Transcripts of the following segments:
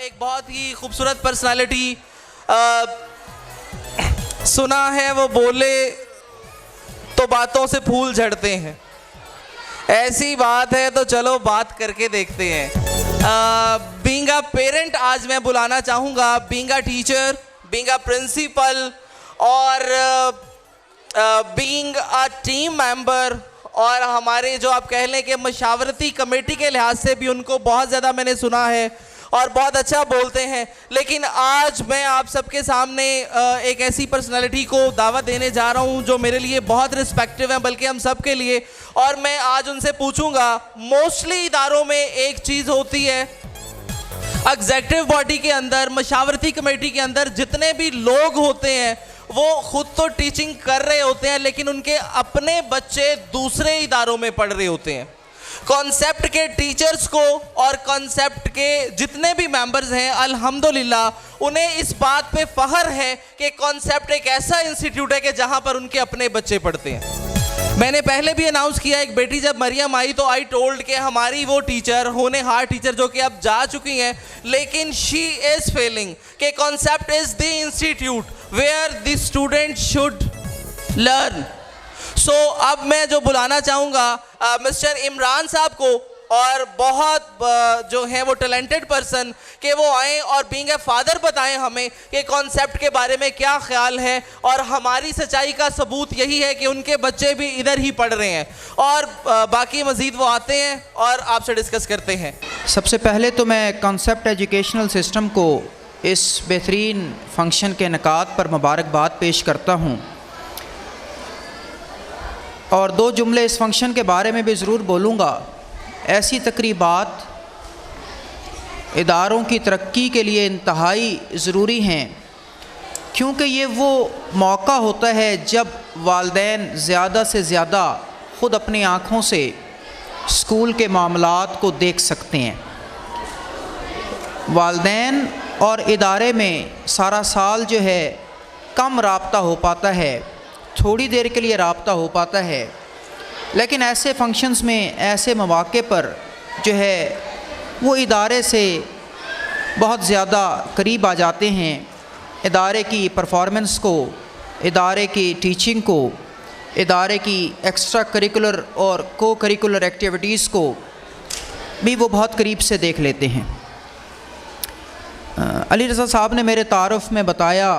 एक बहुत ही खूबसूरत पर्सनालिटी सुना है, वो बोले तो बातों से फूल झड़ते हैं। ऐसी बात है तो चलो बात करके देखते हैं। बीइंग अ पेरेंट आज मैं बुलाना चाहूँगा, being a teacher, being a principal और बीइंग अ टीम मेंबर, और हमारे जो आप कह लें कि मशावरती कमेटी के लिहाज से भी उनको बहुत ज़्यादा मैंने सुना है और बहुत अच्छा बोलते हैं। लेकिन आज मैं आप सबके सामने एक ऐसी पर्सनालिटी को दावत देने जा रहा हूं जो मेरे लिए बहुत रिस्पेक्टिव है, बल्कि हम सब के लिए। और मैं आज उनसे पूछूंगा, मोस्टली इदारों में एक चीज़ होती है, एग्जीक्यूटिव बॉडी के अंदर, मशावरती कमेटी के अंदर जितने भी लोग होते हैं वो खुद तो टीचिंग कर रहे होते हैं, लेकिन उनके अपने बच्चे दूसरे इदारों में पढ़ रहे होते हैं। कॉन्सेप्ट के टीचर्स को और कॉन्सेप्ट के जितने भी मेंबर्स हैं, अल्हम्दुलिल्लाह उन्हें इस बात पे फख्र है कि कॉन्सेप्ट एक ऐसा इंस्टीट्यूट है कि जहां पर उनके अपने बच्चे पढ़ते हैं। मैंने पहले भी अनाउंस किया, एक बेटी जब मरियम आई तो आई टोल्ड कि हमारी वो टीचर, होनहार टीचर जो कि अब जा चुकी हैं, लेकिन शी इज़ फेलिंग, कि concept is the institute where the student should learn. So अब मैं जो बुलाना चाहूँगा मिस्टर इमरान साहब को, और बहुत जो है वो टैलेंटेड पर्सन, कि वो आएँ और बीइंग ए फादर बताएं हमें कि कॉन्सेप्ट के बारे में क्या ख्याल है। और हमारी सच्चाई का सबूत यही है कि उनके बच्चे भी इधर ही पढ़ रहे हैं, और बाकी मज़ीद वो आते हैं और आपसे डिस्कस करते हैं। सबसे पहले तो मैं कॉन्सेप्ट एजुकेशनल सिस्टम को इस बेहतरीन फंक्शन के इनेकाद पर मुबारकबाद पेश करता हूँ, और दो जुमले इस फंक्शन के बारे में भी ज़रूर बोलूँगा। ऐसी तकरीबात इदारों की तरक्की के लिए इंतहाई ज़रूरी हैं, क्योंकि ये वो मौका होता है जब वालिदैन ज़्यादा से ज़्यादा ख़ुद अपनी आँखों से स्कूल के मामलात को देख सकते हैं। वालिदैन और इदारे में सारा साल जो है कम राब्ता हो पाता है, थोड़ी देर के लिए राब्ता हो पाता है, लेकिन ऐसे फंक्शंस में, ऐसे मौक़े पर जो है वो इदारे से बहुत ज़्यादा करीब आ जाते हैं। इदारे की परफॉर्मेंस को, इदारे की टीचिंग को, इदारे की एक्स्ट्रा करिकुलर और को करिकुलर एक्टिविटीज़ को भी वो बहुत करीब से देख लेते हैं। अली रज़ा साहब ने मेरे तारुफ़ में बताया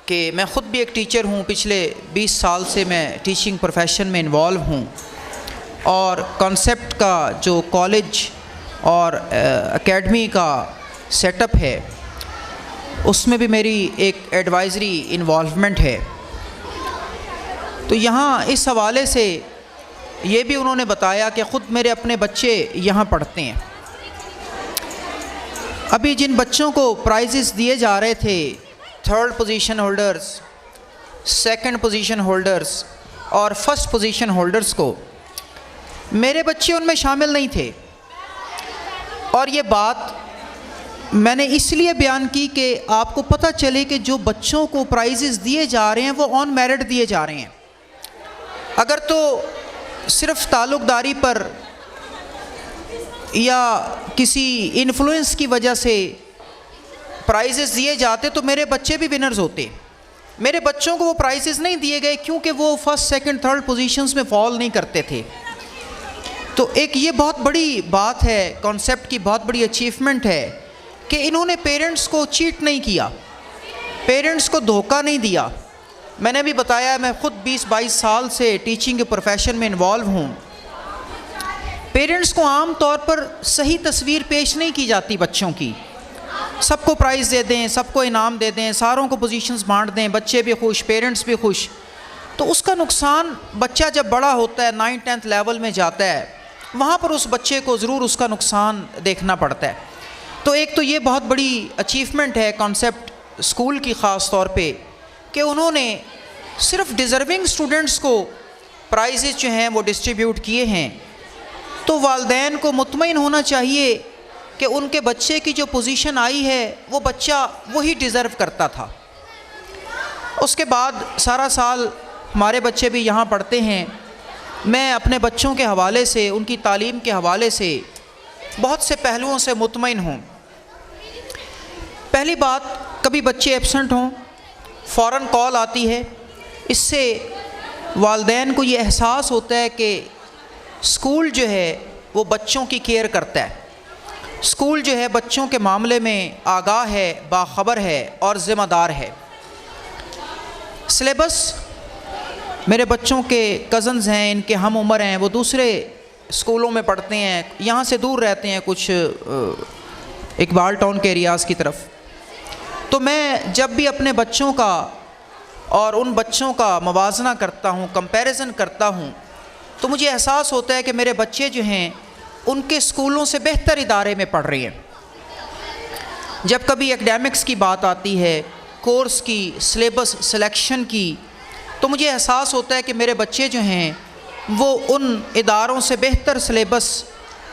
कि मैं ख़ुद भी एक टीचर हूँ, पिछले 20 साल से मैं टीचिंग प्रोफेशन में इन्वॉल्व हूँ, और कॉन्सेप्ट का जो कॉलेज और एकेडमी का सेटअप है उसमें भी मेरी एक एडवाइज़री इन्वॉल्वमेंट है। तो यहाँ इस हवाले से ये भी उन्होंने बताया कि ख़ुद मेरे अपने बच्चे यहाँ पढ़ते हैं। अभी जिन बच्चों को प्राइज़ेस दिए जा रहे थे, third position holders, second position holders और फर्स्ट पोजीशन होल्डर्स को, मेरे बच्चे उनमें शामिल नहीं थे। और ये बात मैंने इसलिए बयान की कि आपको पता चले कि जो बच्चों को प्राइजेस दिए जा रहे हैं वो ऑन मेरिट दिए जा रहे हैं। अगर तो सिर्फ ताल्लुक़दारी पर या किसी इन्फ्लुएंस की वजह से प्राइजेस दिए जाते तो मेरे बच्चे भी विनर्स होते। मेरे बच्चों को वो प्राइजेस नहीं दिए गए क्योंकि वो फर्स्ट, सेकंड, थर्ड पोजीशंस में फॉल नहीं करते थे। तो एक ये बहुत बड़ी बात है, कॉन्सेप्ट की बहुत बड़ी अचीवमेंट है कि इन्होंने पेरेंट्स को चीट नहीं किया, पेरेंट्स को धोखा नहीं दिया। मैंने भी बताया, मैं ख़ुद 20-22 साल से टीचिंग के प्रोफेशन में इन्वॉल्व हूँ। पेरेंट्स को आम तौर पर सही तस्वीर पेश नहीं की जाती बच्चों की। सबको प्राइज़ दे दें, सबको इनाम दे दें, सारों को पोजीशंस बांट दें, बच्चे भी खुश, पेरेंट्स भी खुश। तो उसका नुकसान, बच्चा जब बड़ा होता है, 9th-10th लेवल में जाता है, वहाँ पर उस बच्चे को ज़रूर उसका नुकसान देखना पड़ता है। तो एक तो ये बहुत बड़ी अचीवमेंट है कॉन्सेप्ट स्कूल की ख़ास तौर पे, कि उन्होंने सिर्फ डिज़र्विंग स्टूडेंट्स को प्राइजेज़ जो हैं वो डिस्ट्रीब्यूट किए हैं। तो वालिदैन को मुतमईन होना चाहिए कि उनके बच्चे की जो पोजीशन आई है वो बच्चा वही डिज़र्व करता था। उसके बाद सारा साल हमारे बच्चे भी यहाँ पढ़ते हैं। मैं अपने बच्चों के हवाले से, उनकी तालीम के हवाले से बहुत से पहलुओं से मुतमईन हूँ। पहली बात, कभी बच्चे एब्सेंट हों, फ़ौरन कॉल आती है। इससे वालिदैन को ये एहसास होता है कि स्कूल जो है वो बच्चों की केयर करता है, स्कूल जो है बच्चों के मामले में आगाह है, बाखबर है और ज़िम्मेदार है। सिलेबस, मेरे बच्चों के कज़न्स हैं, इनके हम उम्र हैं, वो दूसरे स्कूलों में पढ़ते हैं, यहाँ से दूर रहते हैं, कुछ इकबाल टाउन के एरियाज़ की तरफ। तो मैं जब भी अपने बच्चों का और उन बच्चों का मवाजना करता हूँ, कंपैरिजन करता हूँ, तो मुझे एहसास होता है कि मेरे बच्चे जो हैं उनके स्कूलों से बेहतर इदारे में पढ़ रहे हैं। जब कभी एकेडमिक्स की बात आती है, कोर्स की, सिलेबस सिलेक्शन की, तो मुझे एहसास होता है कि मेरे बच्चे जो हैं वो उन इदारों से बेहतर सिलेबस,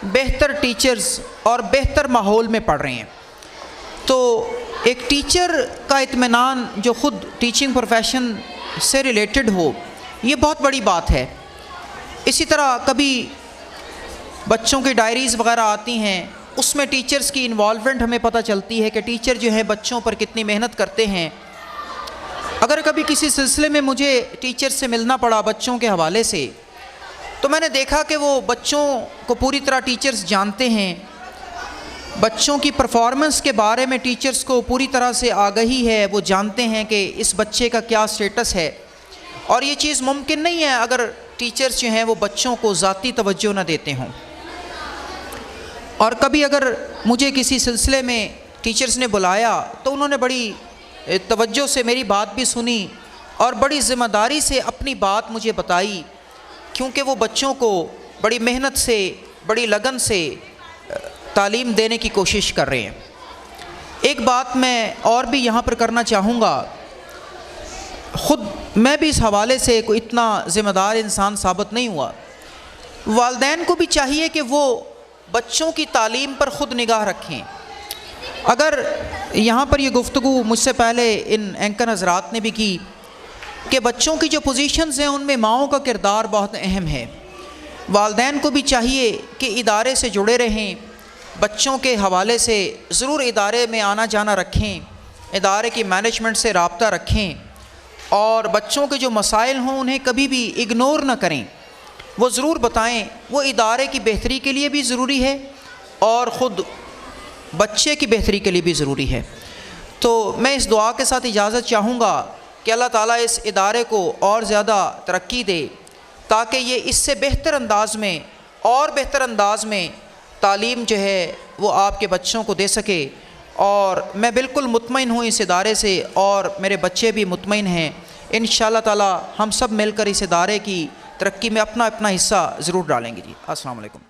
बेहतर टीचर्स और बेहतर माहौल में पढ़ रहे हैं। तो एक टीचर का इत्मीनान जो ख़ुद टीचिंग प्रोफेशन से रिलेटेड हो, ये बहुत बड़ी बात है। इसी तरह कभी बच्चों की डायरीज़ वग़ैरह आती हैं, उसमें टीचर्स की इन्वॉल्वमेंट हमें पता चलती है कि टीचर जो है बच्चों पर कितनी मेहनत करते हैं। अगर कभी किसी सिलसिले में मुझे टीचर से मिलना पड़ा बच्चों के हवाले से, तो मैंने देखा कि वो बच्चों को पूरी तरह टीचर्स जानते हैं, बच्चों की परफॉर्मेंस के बारे में टीचर्स को पूरी तरह से आगाही है, वो जानते हैं कि इस बच्चे का क्या स्टेटस है। और ये चीज़ मुमकिन नहीं है अगर टीचर्स जो हैं वो बच्चों को ज़ाती तवज्जो न देते हों। और कभी अगर मुझे किसी सिलसिले में टीचर्स ने बुलाया तो उन्होंने बड़ी तवज्जो से मेरी बात भी सुनी और बड़ी ज़िम्मेदारी से अपनी बात मुझे बताई, क्योंकि वो बच्चों को बड़ी मेहनत से, बड़ी लगन से तालीम देने की कोशिश कर रहे हैं। एक बात मैं और भी यहाँ पर करना चाहूँगा, ख़ुद मैं भी इस हवाले से कोई इतना ज़िम्मेदार इंसान साबित नहीं हुआ। वालिदैन को भी चाहिए कि वो बच्चों की तालीम पर ख़ुद निगाह रखें। अगर यहाँ पर ये गुफ्तगू मुझसे पहले इन एंकर हज़रात ने भी की कि बच्चों की जो पोजीशंस हैं उनमें माओं का किरदार बहुत अहम है। वालिदैन को भी चाहिए कि इदारे से जुड़े रहें, बच्चों के हवाले से ज़रूर इदारे में आना जाना रखें, इदारे की मैनेजमेंट से रब्ता रखें और बच्चों के जो मसाइल हों उन्हें कभी भी इग्नोर न करें, वो ज़रूर बताएं। वो इदारे की बेहतरी के लिए भी ज़रूरी है और ख़ुद बच्चे की बेहतरी के लिए भी ज़रूरी है। तो मैं इस दुआ के साथ इजाज़त चाहूँगा कि अल्लाह ताला इस इदारे को और ज़्यादा तरक्की दे, ताकि ये इससे बेहतर अंदाज़ में और बेहतर अंदाज़ में तालीम जो है वो आपके बच्चों को दे सके। और मैं बिल्कुल मुतमईन हूँ इस इदारे से और मेरे बच्चे भी मुतमईन हैं। इंशाअल्लाह ताला हम सब मिलकर इस इदारे की तरक्की में अपना अपना हिस्सा ज़रूर डालेंगे जी। अस्सलाम वालेकुम।